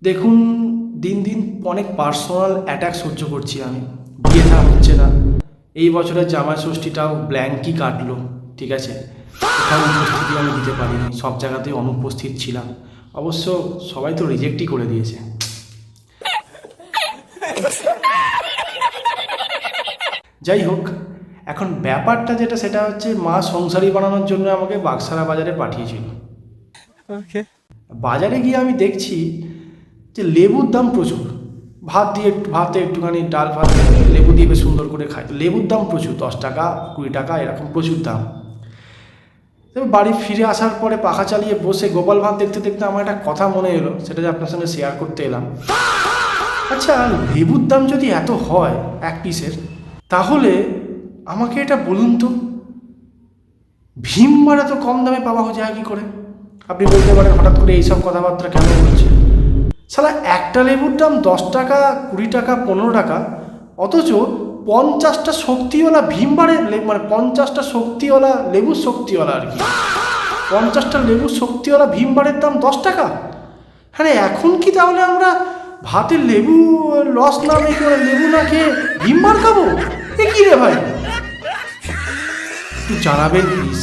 দেখুন, দিন দিন অনেক পার্সোনাল অ্যাটাক সহ্য করছি আমি। বিয়ে থা হচ্ছে না। এই বছরের জামাই ষষ্ঠীটাও ব্ল্যাঙ্কই কাটলো। ঠিক আছে, কোথাও উপস্থিতি আমি দিতে পারিনি, সব জায়গাতেই অনুপস্থিত ছিলাম। অবশ্য সবাই তো রিজেক্টই করে দিয়েছে। যাই হোক, এখন ব্যাপারটা যেটা সেটা হচ্ছে মা সংসারী বানানোর জন্য আমাকে বাগসারা বাজারে পাঠিয়েছিল। বাজারে গিয়ে আমি দেখছি যে লেবুর দাম প্রচুর। ভাতে একটুখানি ডাল ভাত লেবু দিয়ে বেশ সুন্দর করে খাই। লেবুর দাম প্রচুর, 10 টাকা 20 টাকা এরকম প্রচুর দাম। তবে বাড়ি ফিরে আসার পরে পাখা চালিয়ে বসে গোপাল ভাঁড় দেখতে দেখতে আমার একটা কথা মনে এলো, সেটা যে আপনার সঙ্গে শেয়ার করতে এলাম। আচ্ছা, লেবুর দাম যদি এত হয় এক পিসের, তাহলে আমাকে এটা বলুন তো, ভীমবার এত কম দামে পাওয়া যায় কী করে? আপনি বলতে পারেন হঠাৎ করে এইসব কথাবার্তা কেন বলছে। শালা একটা লেবুর দাম 10 টাকা 20 টাকা 15 টাকা, অথচ 50টা শক্তিওয়ালা ভীমবারের মানে 50টা শক্তিওয়ালা লেবুর শক্তিওয়ালা আর কি, 50টা লেবুর শক্তিওয়ালা ভীমবারের দাম 10 টাকা। হ্যাঁ, এখন কি তাহলে আমরা ভাতে লেবু রস না মেখে লেবু না খেয়ে ভীমবার খাবো? এ কি রে ভাই, একটু জানাবেন প্লিজ।